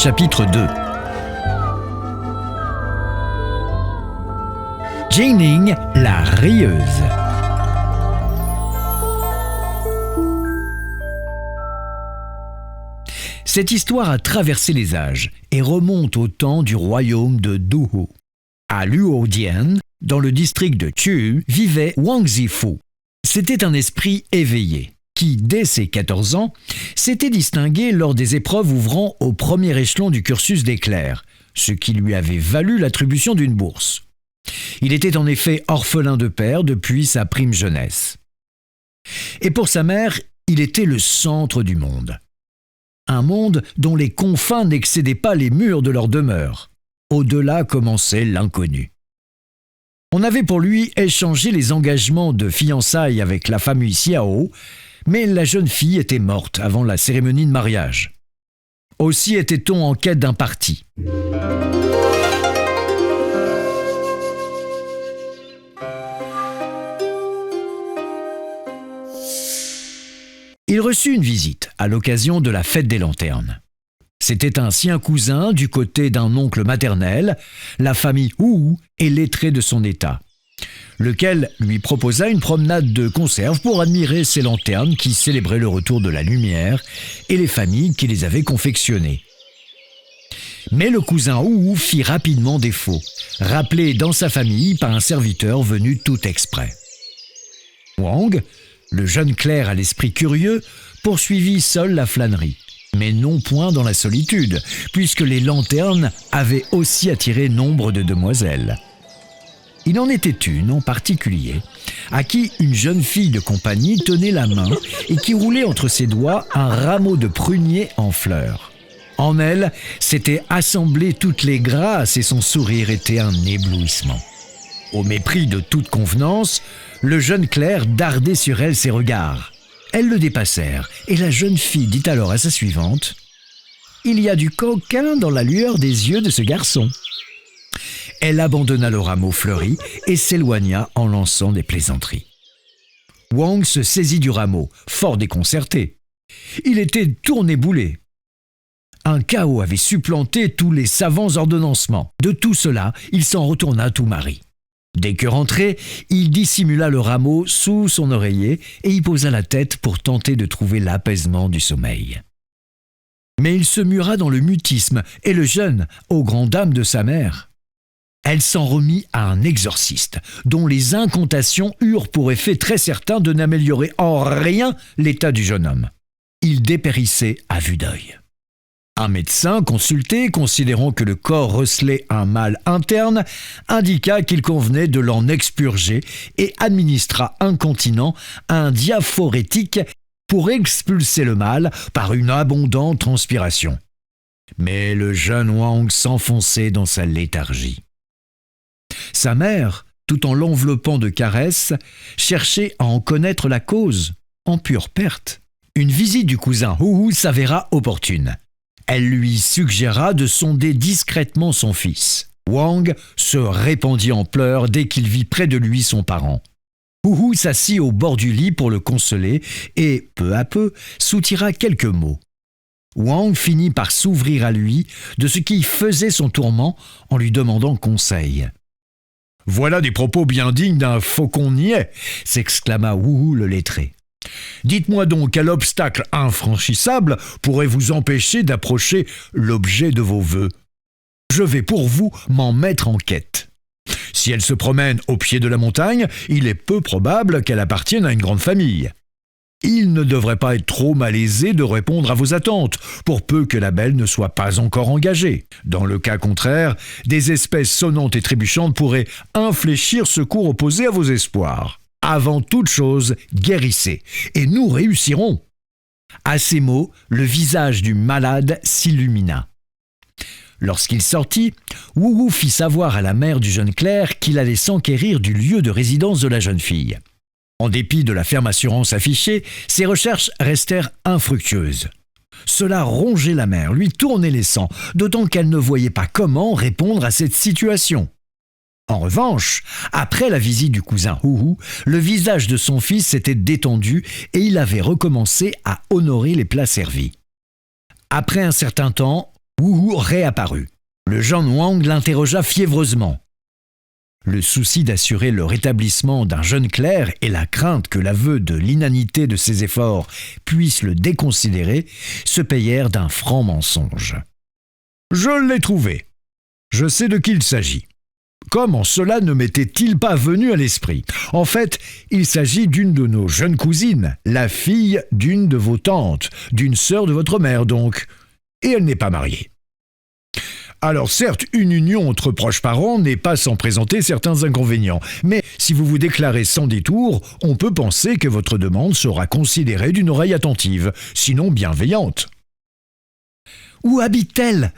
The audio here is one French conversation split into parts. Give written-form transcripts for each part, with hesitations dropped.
Chapitre 2. Jining, la rieuse. Cette histoire a traversé les âges et remonte au temps du royaume de Duhu. À Luodian, dans le district de Chu, vivait Wang Zifu. C'était un esprit éveillé qui, dès ses 14 ans, s'était distingué lors des épreuves ouvrant au premier échelon du cursus des clercs, ce qui lui avait valu l'attribution d'une bourse. Il était en effet orphelin de père depuis sa prime jeunesse. Et pour sa mère, il était le centre du monde. Un monde dont les confins n'excédaient pas les murs de leur demeure. Au-delà commençait l'inconnu. On avait pour lui échangé les engagements de fiançailles avec la famille Xiao, mais la jeune fille était morte avant la cérémonie de mariage. Aussi était-on en quête d'un parti. Il reçut une visite à l'occasion de la fête des lanternes. C'était ainsi un cousin du côté d'un oncle maternel, la famille Wu est lettrée de son état, lequel lui proposa une promenade de conserve pour admirer ces lanternes qui célébraient le retour de la lumière et les familles qui les avaient confectionnées. Mais le cousin Wu fit rapidement défaut, rappelé dans sa famille par un serviteur venu tout exprès. Wang, le jeune clerc à l'esprit curieux, poursuivit seul la flânerie, mais non point dans la solitude, puisque les lanternes avaient aussi attiré nombre de demoiselles. Il en était une en particulier, à qui une jeune fille de compagnie tenait la main et qui roulait entre ses doigts un rameau de prunier en fleurs. En elle, s'étaient assemblées toutes les grâces et son sourire était un éblouissement. Au mépris de toute convenance, le jeune clerc dardait sur elle ses regards. Elles le dépassèrent, et la jeune fille dit alors à sa suivante « Il y a du coquin dans la lueur des yeux de ce garçon. » Elle abandonna le rameau fleuri et s'éloigna en lançant des plaisanteries. Wang se saisit du rameau, fort déconcerté. Il était tourné-boulé. Un chaos avait supplanté tous les savants ordonnancements. De tout cela, il s'en retourna tout mari. Dès que rentré, il dissimula le rameau sous son oreiller et y posa la tête pour tenter de trouver l'apaisement du sommeil. Mais il se mura dans le mutisme et le jeune, aux grandes dames de sa mère. Elle s'en remit à un exorciste, dont les incantations eurent pour effet très certain de n'améliorer en rien l'état du jeune homme. Il dépérissait à vue d'œil. Un médecin consulté, considérant que le corps recelait un mal interne, indiqua qu'il convenait de l'en expurger et administra incontinent un diaphorétique pour expulser le mal par une abondante transpiration. Mais le jeune Wang s'enfonçait dans sa léthargie. Sa mère, tout en l'enveloppant de caresses, cherchait à en connaître la cause, en pure perte. Une visite du cousin Wu s'avéra opportune. Elle lui suggéra de sonder discrètement son fils. Wang se répandit en pleurs dès qu'il vit près de lui son parent. Wu s'assit au bord du lit pour le consoler et, peu à peu, soutira quelques mots. Wang finit par s'ouvrir à lui de ce qui faisait son tourment en lui demandant conseil. « Voilà des propos bien dignes d'un faucon niais !» s'exclama Wu le lettré. « Dites-moi donc quel obstacle infranchissable pourrait vous empêcher d'approcher l'objet de vos vœux. Je vais pour vous m'en mettre en quête. Si elle se promène au pied de la montagne, il est peu probable qu'elle appartienne à une grande famille. Il ne devrait pas être trop malaisé de répondre à vos attentes, pour peu que la belle ne soit pas encore engagée. Dans le cas contraire, des espèces sonnantes et trébuchantes pourraient infléchir ce cours opposé à vos espoirs. Avant toute chose, guérissez, et nous réussirons. » À ces mots, le visage du malade s'illumina. Lorsqu'il sortit, Wu fit savoir à la mère du jeune clerc qu'il allait s'enquérir du lieu de résidence de la jeune fille. En dépit de la ferme assurance affichée, ses recherches restèrent infructueuses. Cela rongeait la mère, lui tournait les sangs, d'autant qu'elle ne voyait pas comment répondre à cette situation. En revanche, après la visite du cousin Wu, le visage de son fils s'était détendu et il avait recommencé à honorer les plats servis. Après un certain temps, Wu réapparut. Le jeune Wang l'interrogea fiévreusement. Le souci d'assurer le rétablissement d'un jeune clerc et la crainte que l'aveu de l'inanité de ses efforts puisse le déconsidérer se payèrent d'un franc mensonge. « Je l'ai trouvé. Je sais de qui il s'agit. Comment cela ne m'était-il pas venu à l'esprit? En fait, il s'agit d'une de nos jeunes cousines, la fille d'une de vos tantes, d'une sœur de votre mère donc, et elle n'est pas mariée. Alors certes, une union entre proches parents n'est pas sans présenter certains inconvénients, mais si vous vous déclarez sans détour, on peut penser que votre demande sera considérée d'une oreille attentive, sinon bienveillante. »« Où habite-t-elle »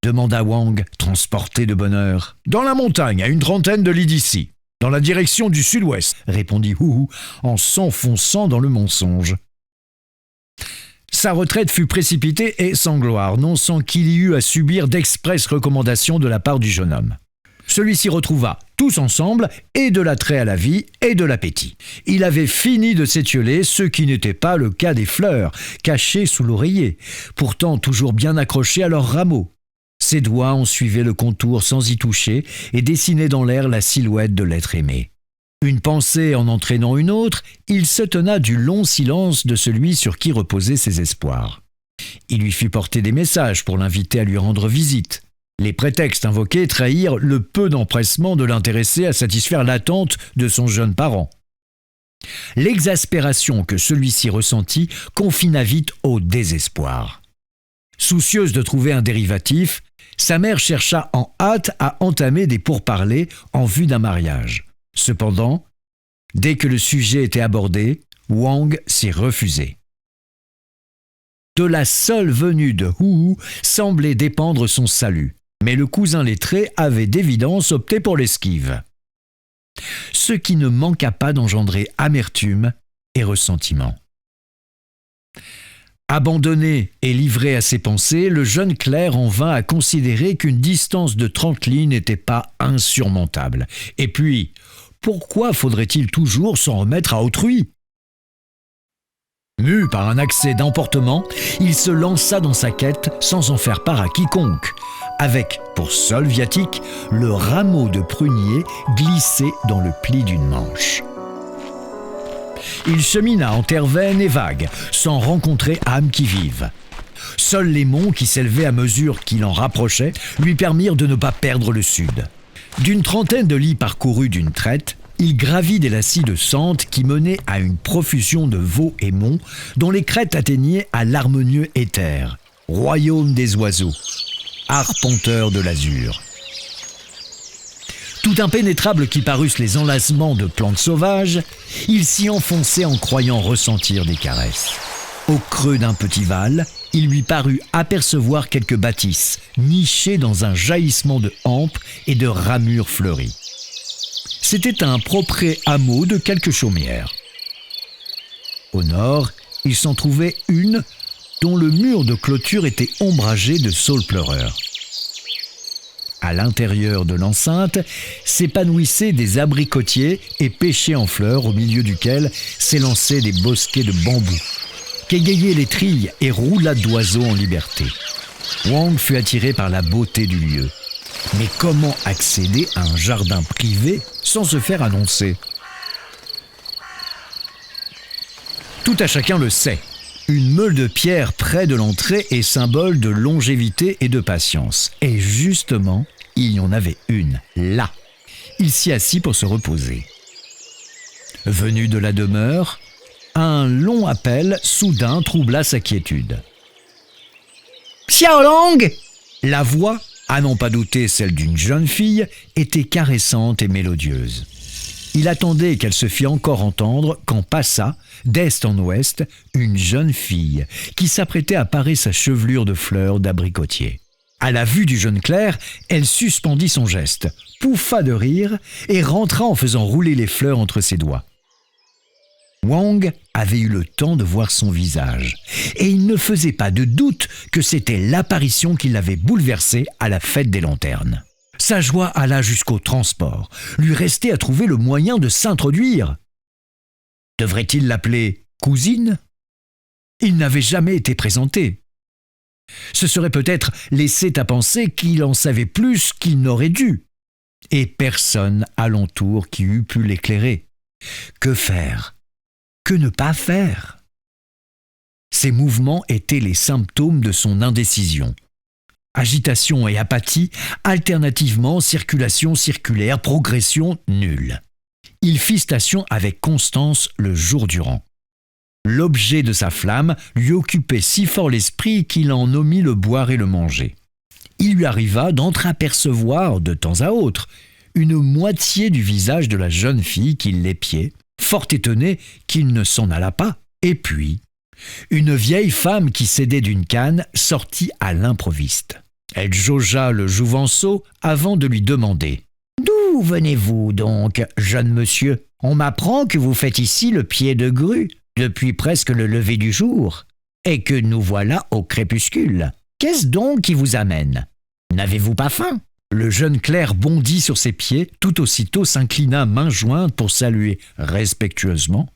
demanda Wang, transporté de bonheur. « Dans la montagne, à une trentaine de lits d'ici, dans la direction du sud-ouest, » répondit Wu en s'enfonçant dans le mensonge. Sa retraite fut précipitée et sans gloire, non sans qu'il y eût à subir d'expresses recommandations de la part du jeune homme. Celui-ci retrouva, tous ensemble, et de l'attrait à la vie et de l'appétit. Il avait fini de s'étioler, ce qui n'était pas le cas des fleurs, cachées sous l'oreiller, pourtant toujours bien accrochées à leurs rameaux. Ses doigts en suivaient le contour sans y toucher et dessinaient dans l'air la silhouette de l'être aimé. Une pensée en entraînant une autre, il s'étonna du long silence de celui sur qui reposaient ses espoirs. Il lui fit porter des messages pour l'inviter à lui rendre visite. Les prétextes invoqués trahirent le peu d'empressement de l'intéressé à satisfaire l'attente de son jeune parent. L'exaspération que celui-ci ressentit confina vite au désespoir. Soucieuse de trouver un dérivatif, sa mère chercha en hâte à entamer des pourparlers en vue d'un mariage. Cependant, dès que le sujet était abordé, Wang s'y refusait. De la seule venue de Wu semblait dépendre son salut, mais le cousin lettré avait d'évidence opté pour l'esquive. Ce qui ne manqua pas d'engendrer amertume et ressentiment. Abandonné et livré à ses pensées, le jeune clerc en vint à considérer qu'une distance de 30 lits n'était pas insurmontable. Et puis, pourquoi faudrait-il toujours s'en remettre à autrui? Mu par un accès d'emportement, il se lança dans sa quête sans en faire part à quiconque, avec, pour seul viatique, le rameau de prunier glissé dans le pli d'une manche. Il chemina en terre vaine et vague, sans rencontrer âme qui vive. Seuls les monts qui s'élevaient à mesure qu'il en rapprochait lui permirent de ne pas perdre le sud. D'une trentaine de lits parcourus d'une traite, il gravit des lacis de sentes qui menaient à une profusion de vaux et monts dont les crêtes atteignaient à l'harmonieux éther, royaume des oiseaux, arpenteur de l'azur. Tout impénétrable qui parussent les enlacements de plantes sauvages, il s'y enfonçait en croyant ressentir des caresses. Au creux d'un petit val, il lui parut apercevoir quelques bâtisses, nichées dans un jaillissement de hampes et de ramures fleuries. C'était un propre hameau de quelques chaumières. Au nord, il s'en trouvait une dont le mur de clôture était ombragé de saules pleureurs. À l'intérieur de l'enceinte s'épanouissaient des abricotiers et pêchers en fleurs au milieu duquel s'élançaient des bosquets de bambous, qu'égayaient les trilles et roulades d'oiseaux en liberté. Wang fut attiré par la beauté du lieu. Mais comment accéder à un jardin privé sans se faire annoncer? Tout à chacun le sait. Une meule de pierre près de l'entrée est symbole de longévité et de patience. Et justement, il y en avait une, là. Il s'y assit pour se reposer. Venu de la demeure, un long appel soudain troubla sa quiétude. « Xiaolong !» La voix, à n'en pas douter celle d'une jeune fille, était caressante et mélodieuse. Il attendait qu'elle se fît encore entendre quand passa, d'est en ouest, une jeune fille qui s'apprêtait à parer sa chevelure de fleurs d'abricotier. À la vue du jeune clerc, elle suspendit son geste, pouffa de rire et rentra en faisant rouler les fleurs entre ses doigts. Wang avait eu le temps de voir son visage, et il ne faisait pas de doute que c'était l'apparition qui l'avait bouleversé à la fête des lanternes. Sa joie alla jusqu'au transport, lui restait à trouver le moyen de s'introduire. Devrait-il l'appeler cousine? Il n'avait jamais été présenté. se serait peut-être laissé à penser qu'il en savait plus qu'il n'aurait dû. Et personne alentour qui eût pu l'éclairer. Que faire? Que ne pas faire? Ces mouvements étaient les symptômes de son indécision. Agitation et apathie, alternativement circulation circulaire, progression nulle. Il fit station avec constance le jour durant. L'objet de sa flamme lui occupait si fort l'esprit qu'il en omit le boire et le manger. Il lui arriva d'entreapercevoir de temps à autre une moitié du visage de la jeune fille qui l'épiait, fort étonné qu'il ne s'en alla pas, et puis une vieille femme qui s'aidait d'une canne sortit à l'improviste. Elle jaugea le jouvenceau avant de lui demander « D'où venez-vous donc, jeune monsieur? On m'apprend que vous faites ici le pied de grue depuis presque le lever du jour, et que nous voilà au crépuscule. Qu'est-ce donc qui vous amène? N'avez-vous pas faim ?» Le jeune clerc bondit sur ses pieds, tout aussitôt s'inclina main jointe pour saluer respectueusement,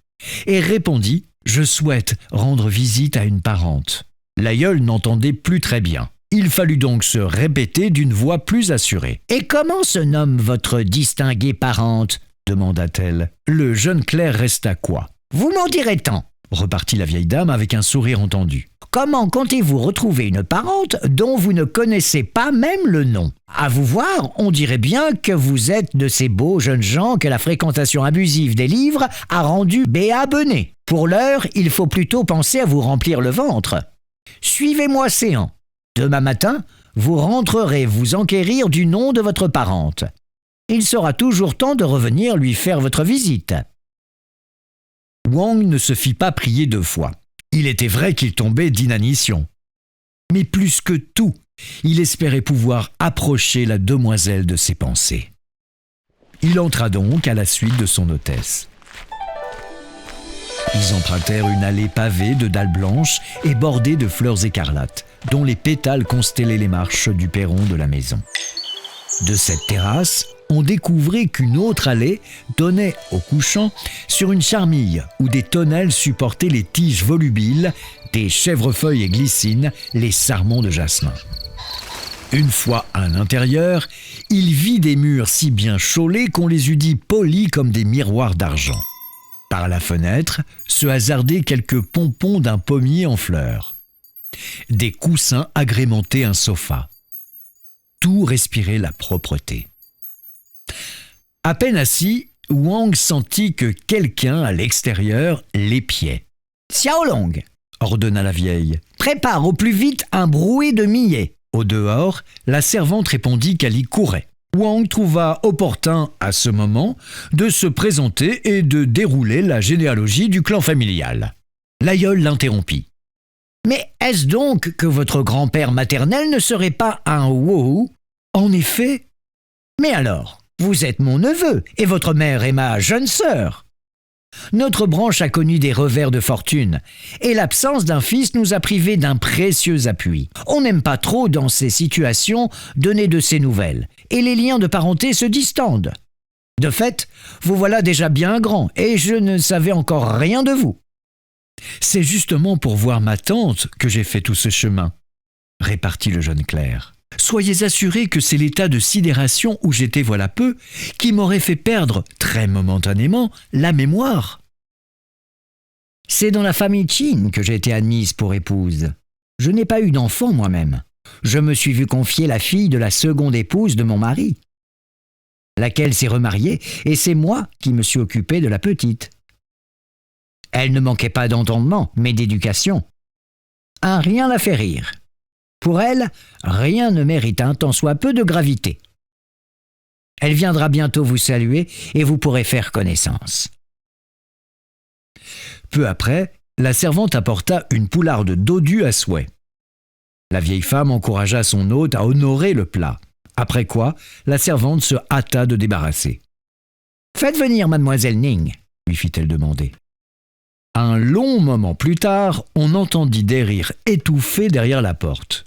et répondit « Je souhaite rendre visite à une parente. » L'aïeul n'entendait plus très bien. Il fallut donc se répéter d'une voix plus assurée. « Et comment se nomme votre distinguée parente ?» demanda-t-elle. Le jeune clerc resta quoi. « Vous m'en direz tant, » repartit la vieille dame avec un sourire entendu. « Comment comptez-vous retrouver une parente dont vous ne connaissez pas même le nom? À vous voir, on dirait bien que vous êtes de ces beaux jeunes gens que la fréquentation abusive des livres a rendus béabonnés. Pour l'heure, il faut plutôt penser à vous remplir le ventre. Suivez-moi séant. Demain matin, vous rentrerez vous enquérir du nom de votre parente. Il sera toujours temps de revenir lui faire votre visite. » Wang ne se fit pas prier 2 fois. Il était vrai qu'il tombait d'inanition. Mais plus que tout, il espérait pouvoir approcher la demoiselle de ses pensées. Il entra donc à la suite de son hôtesse. Ils empruntèrent une allée pavée de dalles blanches et bordée de fleurs écarlates, dont les pétales constellaient les marches du perron de la maison. De cette terrasse, on découvrait qu'une autre allée donnait, au couchant, sur une charmille où des tonnelles supportaient les tiges volubiles, des chèvrefeuilles et glycines, les sarments de jasmin. Une fois à l'intérieur, il vit des murs si bien chaulés qu'on les eût dit polis comme des miroirs d'argent. Par la fenêtre se hasardaient quelques pompons d'un pommier en fleurs. Des coussins agrémentaient un sofa. Tout respirait la propreté. À peine assis, Wang sentit que quelqu'un à l'extérieur l'épiait. « Xiaolong !» ordonna la vieille. « Prépare au plus vite un brouet de millet. » Au dehors, la servante répondit qu'elle y courait. Wang trouva opportun, à ce moment, de se présenter et de dérouler la généalogie du clan familial. L'aïeul l'interrompit. « Mais est-ce donc que votre grand-père maternel ne serait pas un Wu ?»« En effet. »« Mais alors, vous êtes mon neveu et votre mère est ma jeune sœur. Notre branche a connu des revers de fortune et l'absence d'un fils nous a privés d'un précieux appui. On n'aime pas trop dans ces situations donner de ces nouvelles et les liens de parenté se distendent. De fait, vous voilà déjà bien grand et je ne savais encore rien de vous. »« C'est justement pour voir ma tante que j'ai fait tout ce chemin, » répartit le jeune clerc. « Soyez assurés que c'est l'état de sidération où j'étais voilà peu qui m'aurait fait perdre, très momentanément, la mémoire. C'est dans la famille Qin que j'ai été admise pour épouse. Je n'ai pas eu d'enfant moi-même. Je me suis vu confier la fille de la seconde épouse de mon mari, laquelle s'est remariée, et c'est moi qui me suis occupé de la petite. Elle ne manquait pas d'entendement, mais d'éducation. Un rien la fait rire. Pour elle, rien ne mérite un tant soit peu de gravité. Elle viendra bientôt vous saluer et vous pourrez faire connaissance. » Peu après, la servante apporta une poularde dodue à souhait. La vieille femme encouragea son hôte à honorer le plat, après quoi la servante se hâta de débarrasser. « Faites venir mademoiselle Ning » lui fit-elle demander. Un long moment plus tard, on entendit des rires étouffés derrière la porte.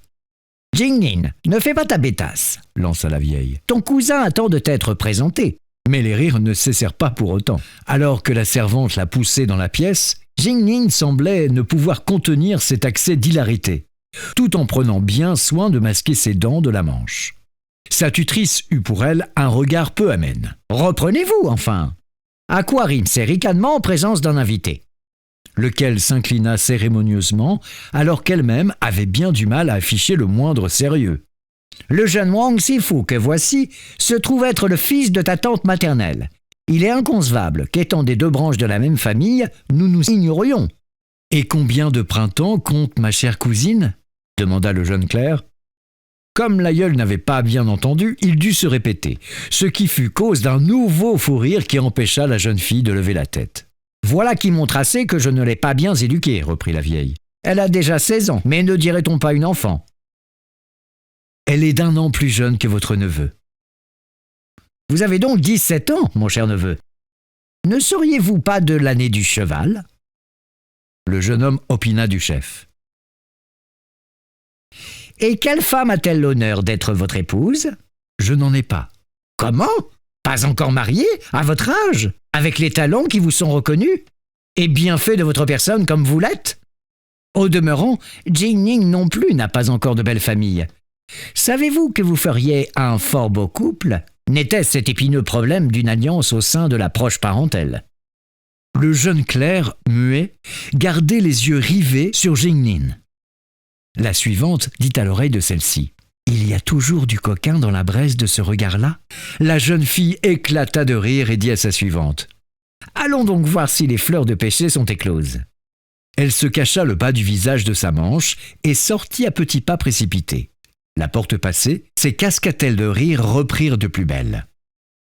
« Jingnin, ne fais pas ta bêtasse » lança la vieille. « Ton cousin attend de t'être présenté. » Mais les rires ne cessèrent pas pour autant. Alors que la servante la poussait dans la pièce, Jingnin semblait ne pouvoir contenir cet accès d'hilarité. tout en prenant bien soin de masquer ses dents de la manche. Sa tutrice eut pour elle un regard peu amène. « Reprenez-vous, enfin ! À quoi rime ces ricanements en présence d'un invité ?» Lequel s'inclina cérémonieusement, alors qu'elle-même avait bien du mal à afficher le moindre sérieux. « Le jeune Wang Sifu que voici se trouve être le fils de ta tante maternelle. Il est inconcevable qu'étant des deux branches de la même famille, nous nous ignorions. »« Et combien de printemps compte ma chère cousine ?» demanda le jeune clerc. Comme l'aïeul n'avait pas bien entendu, il dut se répéter, ce qui fut cause d'un nouveau fou rire qui empêcha la jeune fille de lever la tête. « Voilà qui montre assez que je ne l'ai pas bien éduquée, » reprit la vieille. « Elle a déjà 16 ans, mais ne dirait-on pas une enfant ? Elle est d'1 an plus jeune que votre neveu. »« Vous avez donc 17 ans, mon cher neveu. Ne seriez-vous pas de l'année du cheval ?» Le jeune homme opina du chef. « Et quelle femme a-t-elle l'honneur d'être votre épouse ? » ?»« Je n'en ai pas. »« Comment ? Pas encore mariée, à votre âge, avec les talents qui vous sont reconnus et bien fait de votre personne comme vous l'êtes ? Au demeurant, Jing-Ning non plus n'a pas encore de belle famille. Savez-vous que vous feriez un fort beau couple ? N'était-ce cet épineux problème d'une alliance au sein de la proche parentèle ? Le jeune clerc, muet, gardait les yeux rivés sur Jing-Ning. La suivante dit à l'oreille de celle-ci. « Il y a toujours du coquin dans la braise de ce regard-là ?» La jeune fille éclata de rire et dit à sa suivante. « Allons donc voir si les fleurs de pêcher sont écloses. » Elle se cacha le bas du visage de sa manche et sortit à petits pas précipités. La porte passée, ses cascatelles de rire reprirent de plus belle.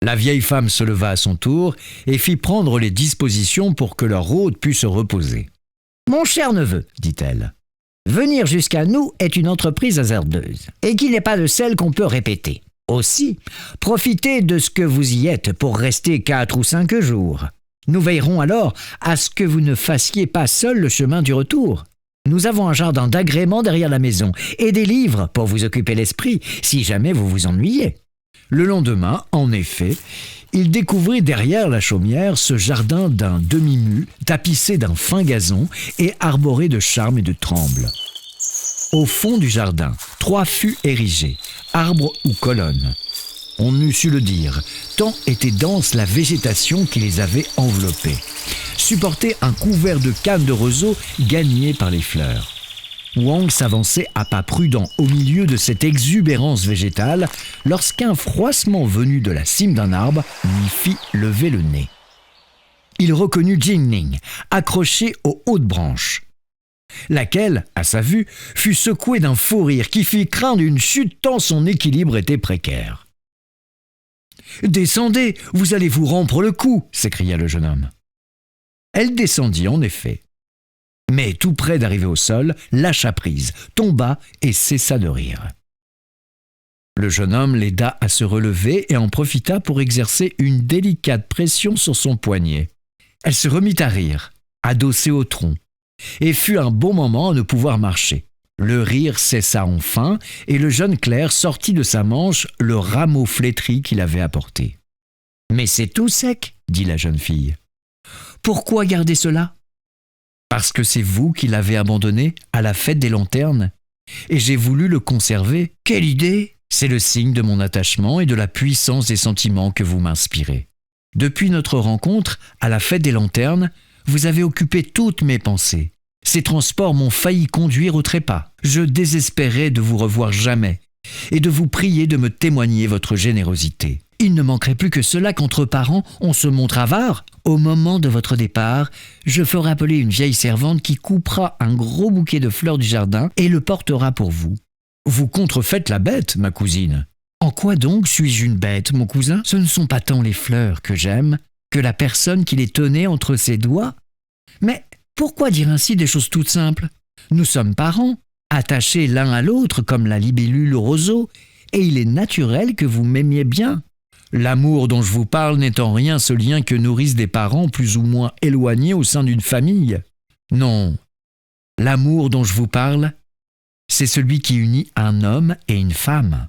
La vieille femme se leva à son tour et fit prendre les dispositions pour que leur hôte pût se reposer. « Mon cher neveu, dit-elle, venir jusqu'à nous est une entreprise hasardeuse et qui n'est pas de celle qu'on peut répéter. Aussi, profitez de ce que vous y êtes pour rester 4 ou 5 jours. Nous veillerons alors à ce que vous ne fassiez pas seul le chemin du retour. Nous avons un jardin d'agrément derrière la maison et des livres pour vous occuper l'esprit si jamais vous vous ennuyez. » Le lendemain, en effet, il découvrit derrière la chaumière ce jardin d'un demi-mu, tapissé d'un fin gazon et arboré de charmes et de trembles. Au fond du jardin, 3 fûts érigés, arbres ou colonnes. On n'eût su le dire, tant était dense la végétation qui les avait enveloppés. Supportait un couvert de cannes de roseaux gagné par les fleurs. Wang s'avançait à pas prudents au milieu de cette exubérance végétale lorsqu'un froissement venu de la cime d'un arbre lui fit lever le nez. Il reconnut Jing-Ning, accrochée aux hautes branches, laquelle, à sa vue, fut secouée d'un faux rire qui fit craindre une chute tant son équilibre était précaire. « Descendez, vous allez vous rompre le cou !» s'écria le jeune homme. Elle descendit en effet. Mais tout près d'arriver au sol, lâcha prise, tomba et cessa de rire. Le jeune homme l'aida à se relever et en profita pour exercer une délicate pression sur son poignet. Elle se remit à rire, adossée au tronc, et fut un bon moment à ne pouvoir marcher. Le rire cessa enfin et le jeune clerc sortit de sa manche le rameau flétri qu'il avait apporté. « Mais c'est tout sec, » dit la jeune fille. « Pourquoi garder cela ? » « Parce que c'est vous qui l'avez abandonné à la fête des lanternes, et j'ai voulu le conserver. Quelle idée ! C'est le signe de mon attachement et de la puissance des sentiments que vous m'inspirez. Depuis notre rencontre à la fête des lanternes, vous avez occupé toutes mes pensées. Ces transports m'ont failli conduire au trépas. Je désespérais de vous revoir jamais et de vous prier de me témoigner votre générosité. Il ne manquerait plus que cela qu'entre parents, on se montre avare. Au moment de votre départ, je ferai appeler une vieille servante qui coupera un gros bouquet de fleurs du jardin et le portera pour vous. Vous contrefaites la bête, ma cousine. En quoi donc suis-je une bête, mon cousin ? Ce ne sont pas tant les fleurs que j'aime que la personne qui les tenait entre ses doigts. Mais pourquoi dire ainsi des choses toutes simples ? Nous sommes parents, attachés l'un à l'autre comme la libellule au roseau, et il est naturel que vous m'aimiez bien. L'amour dont je vous parle n'est en rien ce lien que nourrissent des parents plus ou moins éloignés au sein d'une famille. Non, l'amour dont je vous parle, c'est celui qui unit un homme et une femme.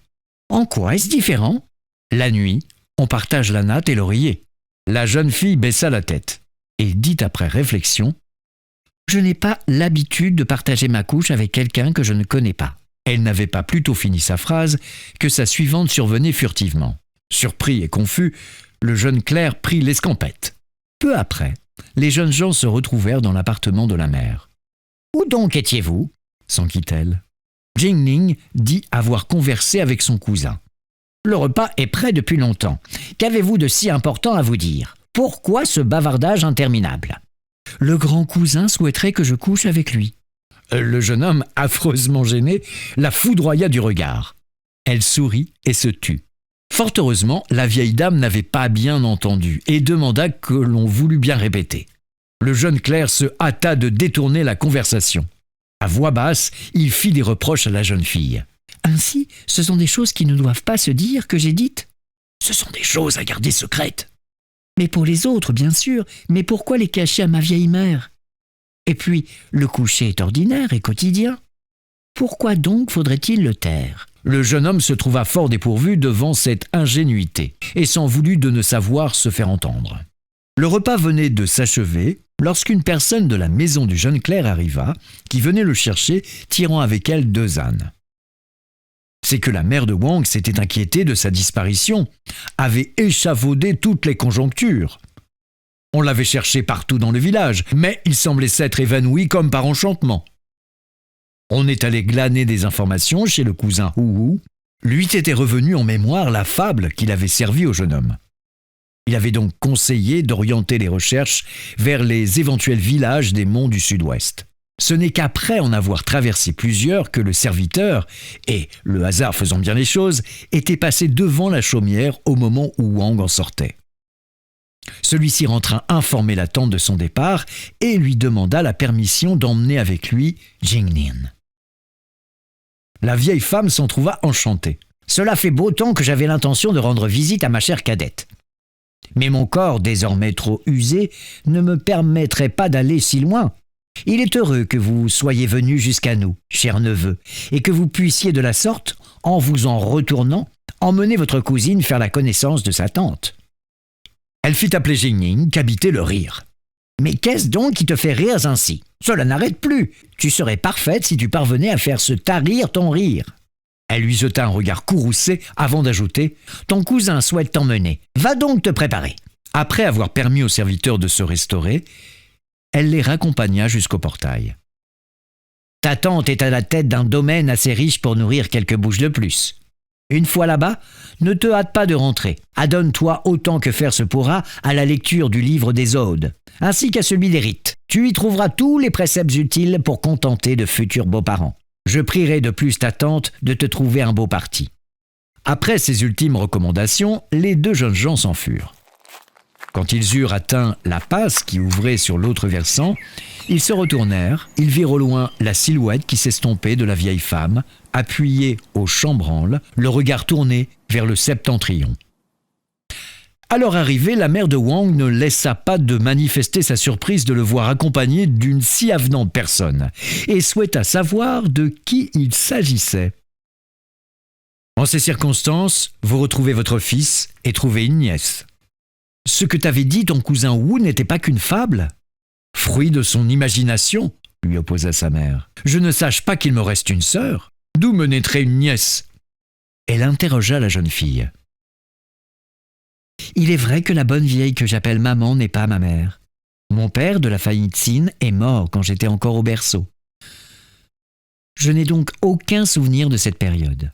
En quoi est-ce différent ? La nuit, on partage la natte et l'oreiller. La jeune fille baissa la tête et dit après réflexion : « Je n'ai pas l'habitude de partager ma couche avec quelqu'un que je ne connais pas. » Elle n'avait pas plutôt fini sa phrase que sa suivante survenait furtivement. Surpris et confus, le jeune clerc prit l'escampette. Peu après, les jeunes gens se retrouvèrent dans l'appartement de la mère. « Où donc étiez-vous » s'enquit-elle. Jing-Ning dit avoir conversé avec son cousin. « Le repas est prêt depuis longtemps. Qu'avez-vous de si important à vous dire ? Pourquoi ce bavardage interminable ?»« Le grand cousin souhaiterait que je couche avec lui. » Le jeune homme, affreusement gêné, la foudroya du regard. Elle sourit et se tut. Fort heureusement, la vieille dame n'avait pas bien entendu et demanda que l'on voulût bien répéter. Le jeune clerc se hâta de détourner la conversation. À voix basse, il fit des reproches à la jeune fille. « Ainsi, ce sont des choses qui ne doivent pas se dire que j'ai dites ? Ce sont des choses à garder secrètes. » « Mais pour les autres, bien sûr, mais pourquoi les cacher à ma vieille mère ? Et puis, le coucher est ordinaire et quotidien. Pourquoi donc faudrait-il le taire ?» Le jeune homme se trouva fort dépourvu devant cette ingénuité et s'en voulut de ne savoir se faire entendre. Le repas venait de s'achever lorsqu'une personne de la maison du jeune clerc arriva, qui venait le chercher, tirant avec elle 2 ânes. C'est que la mère de Wang s'était inquiétée de sa disparition, avait échafaudé toutes les conjonctures. On l'avait cherché partout dans le village, mais il semblait s'être évanoui comme par enchantement. On est allé glaner des informations chez le cousin Wu. Lui était revenu en mémoire la fable qu'il avait servie au jeune homme. Il avait donc conseillé d'orienter les recherches vers les éventuels villages des monts du sud-ouest. Ce n'est qu'après en avoir traversé plusieurs que le serviteur, et le hasard faisant bien les choses, était passé devant la chaumière au moment où Wang en sortait. Celui-ci rentra informer la tante de son départ et lui demanda la permission d'emmener avec lui Jing-Ning. La vieille femme s'en trouva enchantée. « Cela fait beau temps que j'avais l'intention de rendre visite à ma chère cadette. Mais mon corps, désormais trop usé, ne me permettrait pas d'aller si loin. Il est heureux que vous soyez venu jusqu'à nous, cher neveu, et que vous puissiez de la sorte, en vous en retournant, emmener votre cousine faire la connaissance de sa tante. » Elle fit appeler Jing-Ning, qu'habitait le rire. « Mais qu'est-ce donc qui te fait rire ainsi ? Cela n'arrête plus. Tu serais parfaite si tu parvenais à faire se tarir ton rire. » Elle lui jeta un regard courroucé avant d'ajouter « Ton cousin souhaite t'emmener. Va donc te préparer. » Après avoir permis aux serviteurs de se restaurer, elle les raccompagna jusqu'au portail. « Ta tante est à la tête d'un domaine assez riche pour nourrir quelques bouches de plus. Une fois là-bas, ne te hâte pas de rentrer. Adonne-toi autant que faire se pourra à la lecture du livre des Odes, ainsi qu'à celui des rites. Tu y trouveras tous les préceptes utiles pour contenter de futurs beaux-parents. Je prierai de plus ta tante de te trouver un beau parti. » Après ces ultimes recommandations, les 2 jeunes gens s'en furent. Quand ils eurent atteint la passe qui ouvrait sur l'autre versant, ils se retournèrent, ils virent au loin la silhouette qui s'estompait de la vieille femme, appuyée au chambranle, le regard tourné vers le septentrion. À leur arrivée, la mère de Wang ne laissa pas de manifester sa surprise de le voir accompagné d'une si avenante personne et souhaita savoir de qui il s'agissait. « En ces circonstances, vous retrouvez votre fils et trouvez une nièce. Ce que t'avait dit ton cousin Wu n'était pas qu'une fable ? Fruit de son imagination, lui opposa sa mère. Je ne sache pas qu'il me reste une sœur. D'où me naîtrait une nièce ? Elle interrogea la jeune fille. Il est vrai que la bonne vieille que j'appelle maman n'est pas ma mère. Mon père de la famille Tsin est mort quand j'étais encore au berceau. Je n'ai donc aucun souvenir de cette période.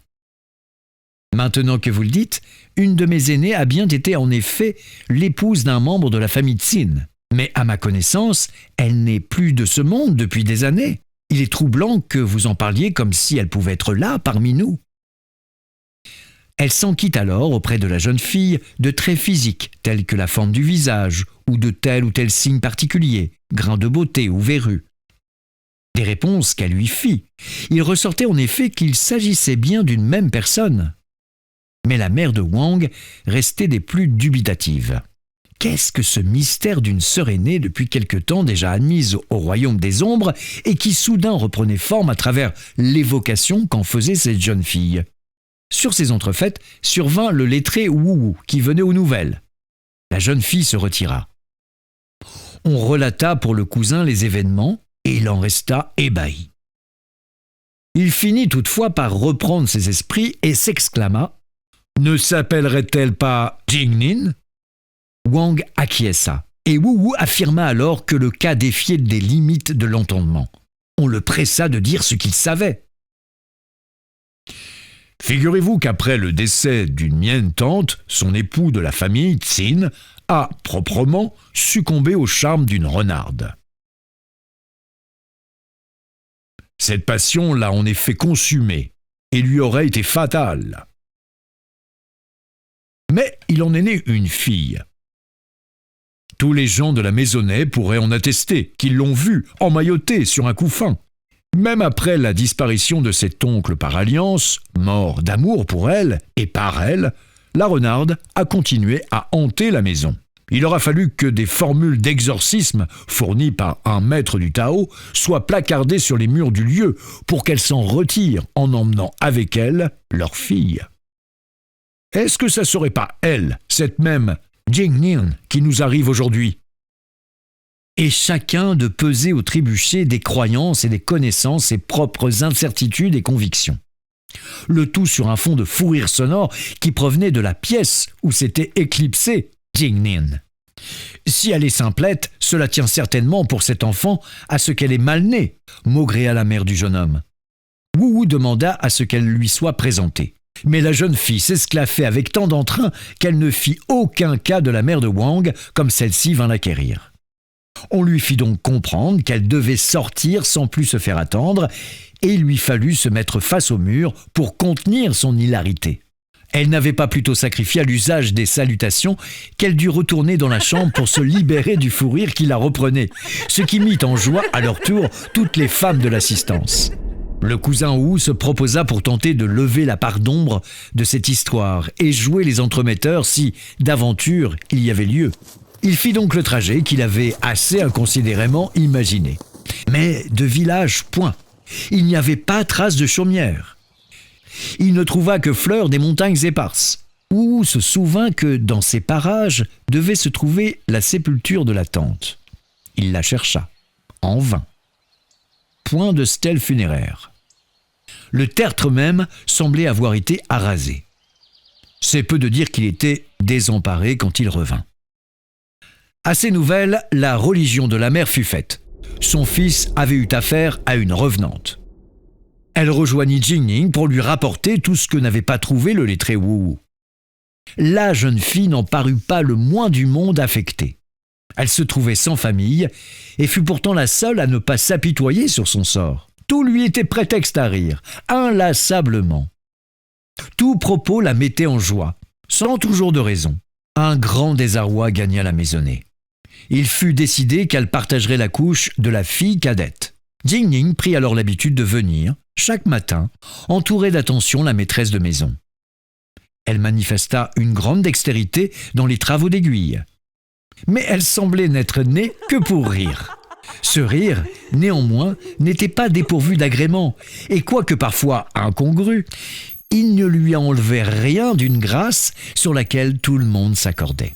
Maintenant que vous le dites, une de mes aînées a bien été en effet l'épouse d'un membre de la famille Tsin. Mais à ma connaissance, elle n'est plus de ce monde depuis des années. Il est troublant que vous en parliez comme si elle pouvait être là, parmi nous. » Elle s'enquit alors auprès de la jeune fille de traits physiques tels que la forme du visage ou tel signe particulier, grain de beauté ou verrue. Des réponses qu'elle lui fit. Il ressortait en effet qu'il s'agissait bien d'une même personne. Mais la mère de Wang restait des plus dubitatives. Qu'est-ce que ce mystère d'une sœur aînée depuis quelque temps déjà admise au royaume des ombres et qui soudain reprenait forme à travers l'évocation qu'en faisait cette jeune fille ? Sur ces entrefaites survint le lettré Wu qui venait aux nouvelles. La jeune fille se retira. On relata pour le cousin les événements et il en resta ébahi. Il finit toutefois par reprendre ses esprits et s'exclama « Ne s'appellerait-elle pas Jingnin ?» Wang acquiesça, et Wu Wu affirma alors que le cas défiait des limites de l'entendement. On le pressa de dire ce qu'il savait. « Figurez-vous qu'après le décès d'une mienne tante, son époux de la famille, Tsin, a, proprement, succombé au charme d'une renarde. Cette passion l'a en effet consumé et lui aurait été fatale. Mais il en est né une fille. Tous les gens de la maisonnée pourraient en attester, qu'ils l'ont vue emmaillotée sur un couffin. Même après la disparition de cet oncle par alliance, mort d'amour pour elle et par elle, la renarde a continué à hanter la maison. Il aura fallu que des formules d'exorcisme fournies par un maître du Tao soient placardées sur les murs du lieu pour qu'elle s'en retire en emmenant avec elle leur fille. Est-ce que ça serait pas elle, cette même Jingnin, qui nous arrive aujourd'hui ? Et chacun de peser au trébuchet des croyances et des connaissances ses propres incertitudes et convictions. Le tout sur un fond de fou rire sonore qui provenait de la pièce où s'était éclipsé Jingnin. Si elle est simplette, cela tient certainement pour cet enfant à ce qu'elle est mal née, maugréa la mère du jeune homme. Wu Wu demanda à ce qu'elle lui soit présentée. Mais la jeune fille s'esclaffait avec tant d'entrain qu'elle ne fit aucun cas de la mère de Wang comme celle-ci vint l'acquérir. On lui fit donc comprendre qu'elle devait sortir sans plus se faire attendre et il lui fallut se mettre face au mur pour contenir son hilarité. Elle n'avait pas plutôt sacrifié à l'usage des salutations qu'elle dut retourner dans la chambre pour se libérer du fou rire qui la reprenait, ce qui mit en joie à leur tour toutes les femmes de l'assistance. Le cousin Wu se proposa pour tenter de lever la part d'ombre de cette histoire et jouer les entremetteurs si, d'aventure, il y avait lieu. Il fit donc le trajet qu'il avait assez inconsidérément imaginé. Mais de village, point. Il n'y avait pas trace de chaumière. Il ne trouva que fleurs des montagnes éparses. Wu se souvint que dans ces parages devait se trouver la sépulture de la tante. Il la chercha, en vain. Point de stèle funéraire. Le tertre même semblait avoir été arasé. C'est peu de dire qu'il était désemparé quand il revint. À ces nouvelles, la religion de la mère fut faite. Son fils avait eu affaire à une revenante. Elle rejoignit Jingnin pour lui rapporter tout ce que n'avait pas trouvé le lettré Wu Wu. La jeune fille n'en parut pas le moins du monde affectée. Elle se trouvait sans famille et fut pourtant la seule à ne pas s'apitoyer sur son sort. Tout lui était prétexte à rire, inlassablement. Tout propos la mettait en joie, sans toujours de raison. Un grand désarroi gagna la maisonnée. Il fut décidé qu'elle partagerait la couche de la fille cadette. Jingnin prit alors l'habitude de venir, chaque matin, entourer d'attention la maîtresse de maison. Elle manifesta une grande dextérité dans les travaux d'aiguille. Mais elle semblait n'être née que pour rire. Ce rire, néanmoins, n'était pas dépourvu d'agrément, et quoique parfois incongru, il ne lui enlevait rien d'une grâce sur laquelle tout le monde s'accordait.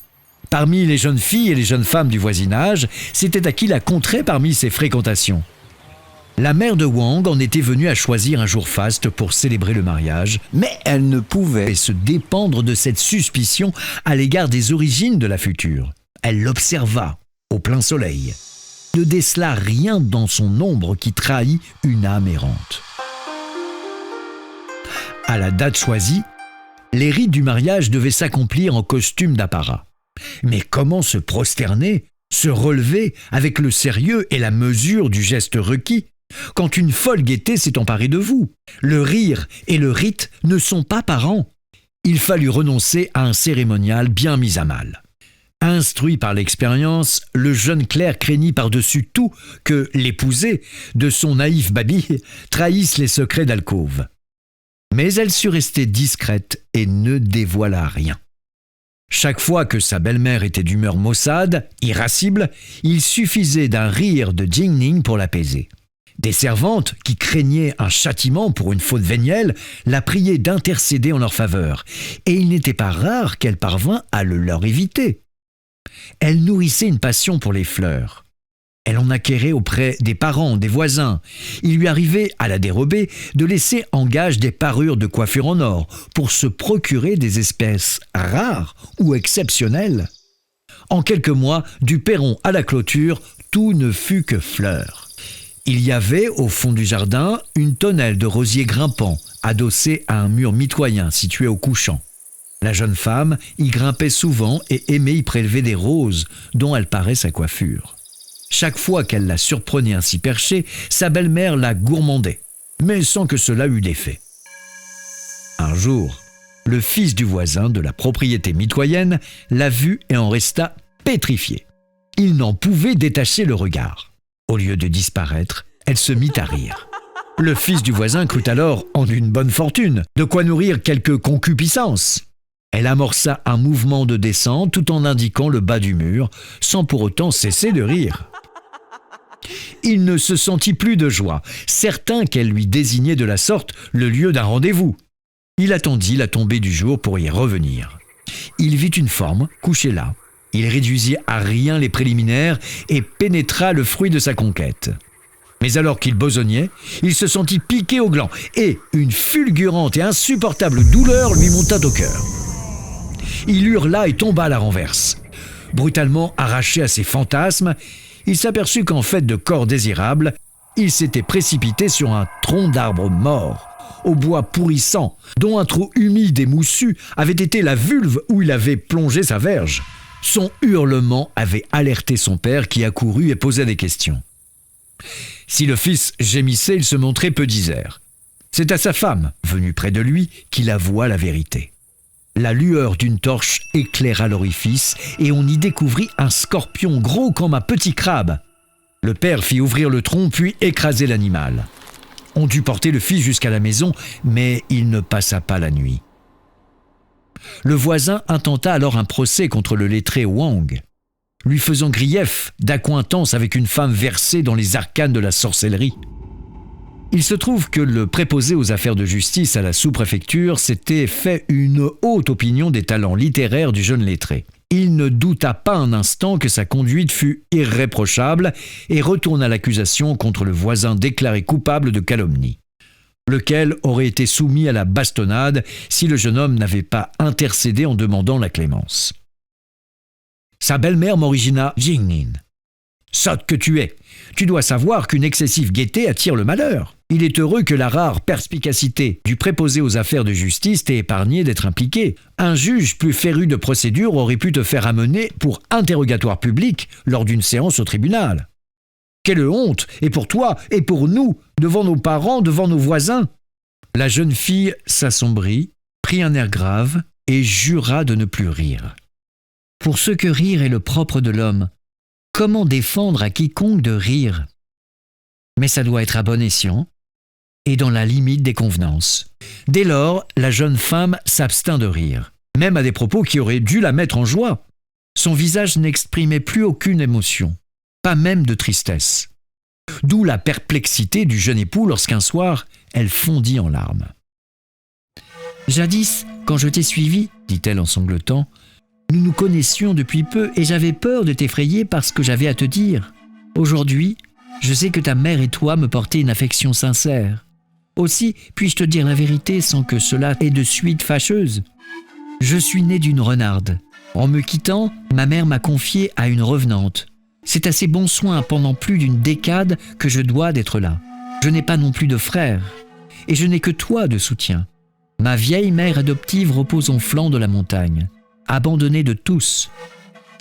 Parmi les jeunes filles et les jeunes femmes du voisinage, c'était à qui la compterait parmi ses fréquentations. La mère de Wang en était venue à choisir un jour faste pour célébrer le mariage, mais elle ne pouvait se dépendre de cette suspicion à l'égard des origines de la future. Elle l'observa au plein soleil, ne décela rien dans son ombre qui trahit une âme errante. À la date choisie, les rites du mariage devaient s'accomplir en costume d'apparat. Mais comment se prosterner, se relever avec le sérieux et la mesure du geste requis quand une folle gaieté s'est emparée de vous? Le rire et le rite ne sont pas parents. Il fallut renoncer à un cérémonial bien mis à mal. Instruit par l'expérience, le jeune clerc craignit par-dessus tout que l'épousée de son naïf babi trahisse les secrets d'alcôve. Mais elle sut rester discrète et ne dévoila rien. Chaque fois que sa belle-mère était d'humeur maussade, irascible, il suffisait d'un rire de Jingnin pour l'apaiser. Des servantes, qui craignaient un châtiment pour une faute vénielle, la priaient d'intercéder en leur faveur, et il n'était pas rare qu'elle parvint à le leur éviter. Elle nourrissait une passion pour les fleurs. Elle en acquérait auprès des parents, des voisins. Il lui arrivait, à la dérobée, de laisser en gage des parures de coiffure en or pour se procurer des espèces rares ou exceptionnelles. En quelques mois, du perron à la clôture, tout ne fut que fleurs. Il y avait, au fond du jardin, une tonnelle de rosiers grimpants, adossée à un mur mitoyen situé au couchant. La jeune femme y grimpait souvent et aimait y prélever des roses dont elle parait sa coiffure. Chaque fois qu'elle la surprenait ainsi perchée, sa belle-mère la gourmandait, mais sans que cela eût d'effet. Un jour, le fils du voisin de la propriété mitoyenne la vit et en resta pétrifié. Il n'en pouvait détacher le regard. Au lieu de disparaître, elle se mit à rire. Le fils du voisin crut alors en une bonne fortune, de quoi nourrir quelque concupiscence. Elle amorça un mouvement de descente tout en indiquant le bas du mur, sans pour autant cesser de rire. Il ne se sentit plus de joie, certain qu'elle lui désignait de la sorte le lieu d'un rendez-vous. Il attendit la tombée du jour pour y revenir. Il vit une forme couchée là. Il réduisit à rien les préliminaires et pénétra le fruit de sa conquête. Mais alors qu'il besognait, il se sentit piqué au gland et une fulgurante et insupportable douleur lui monta au cœur. Il hurla et tomba à la renverse. Brutalement arraché à ses fantasmes, il s'aperçut qu'en fait de corps désirable, il s'était précipité sur un tronc d'arbre mort, au bois pourrissant, dont un trou humide et moussu avait été la vulve où il avait plongé sa verge. Son hurlement avait alerté son père qui accourut et posa des questions. Si le fils gémissait, il se montrait peu disert. C'est à sa femme, venue près de lui, qu'il avoua la vérité. La lueur d'une torche éclaira l'orifice et on y découvrit un scorpion gros comme un petit crabe. Le père fit ouvrir le tronc puis écraser l'animal. On dut porter le fils jusqu'à la maison, mais il ne passa pas la nuit. Le voisin intenta alors un procès contre le lettré Wang, lui faisant grief d'accointance avec une femme versée dans les arcanes de la sorcellerie. Il se trouve que le préposé aux affaires de justice à la sous-préfecture s'était fait une haute opinion des talents littéraires du jeune lettré. Il ne douta pas un instant que sa conduite fût irréprochable et retourna l'accusation contre le voisin déclaré coupable de calomnie, lequel aurait été soumis à la bastonnade si le jeune homme n'avait pas intercédé en demandant la clémence. Sa belle-mère m'origina Jingnin. Sotte que tu es, tu dois savoir qu'une excessive gaieté attire le malheur. Il est heureux que la rare perspicacité du préposé aux affaires de justice t'ait épargné d'être impliqué. Un juge plus féru de procédure aurait pu te faire amener pour interrogatoire public lors d'une séance au tribunal. Quelle honte, et pour toi, et pour nous, devant nos parents, devant nos voisins. La jeune fille s'assombrit, prit un air grave et jura de ne plus rire. Pour ce que rire est le propre de l'homme, comment défendre à quiconque de rire? Mais ça doit être à bon escient et dans la limite des convenances. Dès lors, la jeune femme s'abstint de rire, même à des propos qui auraient dû la mettre en joie. Son visage n'exprimait plus aucune émotion, pas même de tristesse. D'où la perplexité du jeune époux lorsqu'un soir, elle fondit en larmes. « Jadis, quand je t'ai suivi, dit-elle en sanglotant, nous nous connaissions depuis peu et j'avais peur de t'effrayer par ce que j'avais à te dire. Aujourd'hui, je sais que ta mère et toi me portez une affection sincère. Aussi, puis-je te dire la vérité sans que cela ait de suite fâcheuse? Je suis né d'une renarde. En me quittant, ma mère m'a confié à une revenante. C'est à ses bons soins pendant plus d'une décade que je dois d'être là. Je n'ai pas non plus de frère, et je n'ai que toi de soutien. Ma vieille mère adoptive repose au flanc de la montagne, abandonnée de tous.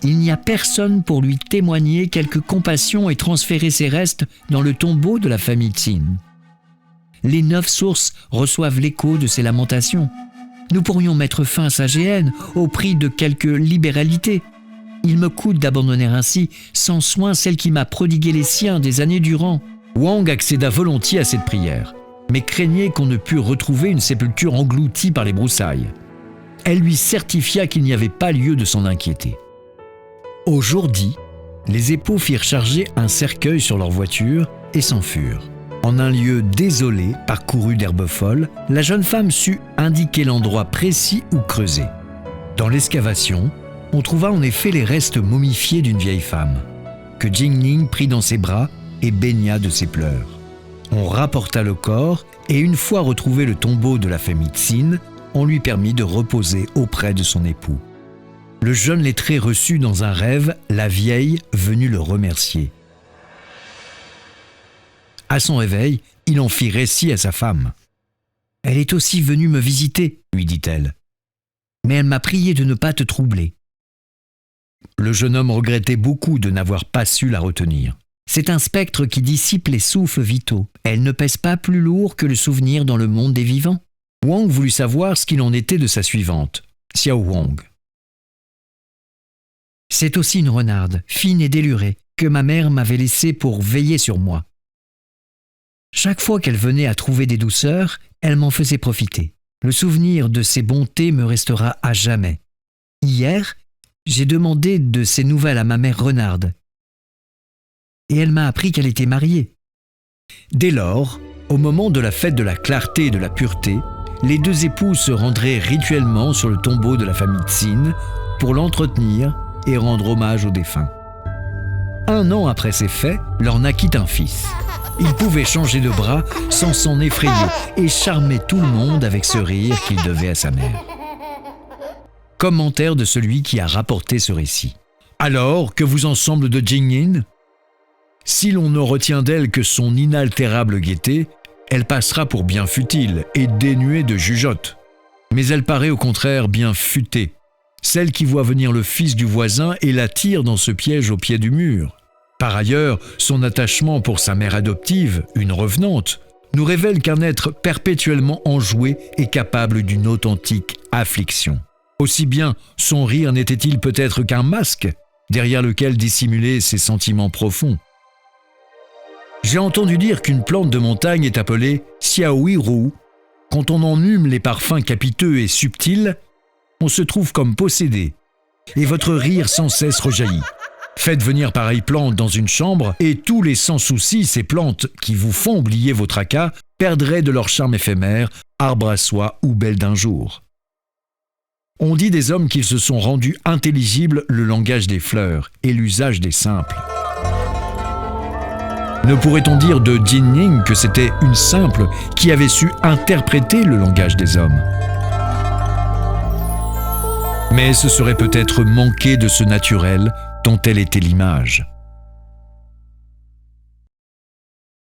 Il n'y a personne pour lui témoigner quelque compassion et transférer ses restes dans le tombeau de la famille Tsin. Les 9 sources reçoivent l'écho de ses lamentations. Nous pourrions mettre fin à sa géhenne au prix de quelque libéralité. Il me coûte d'abandonner ainsi sans soin celle qui m'a prodigué les siens des années durant. » Wang accéda volontiers à cette prière, mais craignait qu'on ne pût retrouver une sépulture engloutie par les broussailles. Elle lui certifia qu'il n'y avait pas lieu de s'en inquiéter. Au jour dit, les époux firent charger un cercueil sur leur voiture et s'enfurent. En un lieu désolé, parcouru d'herbes folles, la jeune femme sut indiquer l'endroit précis où creuser. Dans l'excavation, on trouva en effet les restes momifiés d'une vieille femme. que Jingning prit dans ses bras et baigna de ses pleurs. On rapporta le corps et une fois retrouvé le tombeau de la famille Tsin, on lui permit de reposer auprès de son époux. Le jeune lettré reçut dans un rêve la vieille venue le remercier. À son réveil, il en fit récit à sa femme. « Elle est aussi venue me visiter, lui dit-elle. Mais elle m'a prié de ne pas te troubler. » Le jeune homme regrettait beaucoup de n'avoir pas su la retenir. C'est un spectre qui dissipe les souffles vitaux. Elle ne pèse pas plus lourd que le souvenir dans le monde des vivants. Wang voulut savoir ce qu'il en était de sa suivante, Xiao Wang. « C'est aussi une renarde, fine et délurée, que ma mère m'avait laissée pour veiller sur moi. Chaque fois qu'elle venait à trouver des douceurs, elle m'en faisait profiter. Le souvenir de ses bontés me restera à jamais. Hier, j'ai demandé de ses nouvelles à ma mère renarde. Et elle m'a appris qu'elle était mariée. » Dès lors, au moment de la fête de la clarté et de la pureté, les deux époux se rendraient rituellement sur le tombeau de la famille Tsin pour l'entretenir et rendre hommage aux défunts. 1 an après ces faits, leur naquit un fils. Il pouvait changer de bras sans s'en effrayer et charmer tout le monde avec ce rire qu'il devait à sa mère. Commentaire de celui qui a rapporté ce récit. Alors, que vous en semble de Jingyin ? Si l'on ne retient d'elle que son inaltérable gaieté, elle passera pour bien futile et dénuée de jugeote. Mais elle paraît au contraire bien futée, celle qui voit venir le fils du voisin et l'attire dans ce piège au pied du mur. Par ailleurs, son attachement pour sa mère adoptive, une revenante, nous révèle qu'un être perpétuellement enjoué est capable d'une authentique affliction. Aussi bien, son rire n'était-il peut-être qu'un masque, derrière lequel dissimuler ses sentiments profonds. J'ai entendu dire qu'une plante de montagne est appelée Xiaohui Ru. Quand on en hume les parfums capiteux et subtils, on se trouve comme possédé, et votre rire sans cesse rejaillit. Faites venir pareille plante dans une chambre et tous les sans soucis, ces plantes qui vous font oublier vos tracas, perdraient de leur charme éphémère, arbre à soie ou belle d'un jour. On dit des hommes qu'ils se sont rendus intelligibles le langage des fleurs et l'usage des simples. Ne pourrait-on dire de Jingyin que c'était une simple qui avait su interpréter le langage des hommes ? Mais ce serait peut-être manquer de ce naturel dont elle était l'image.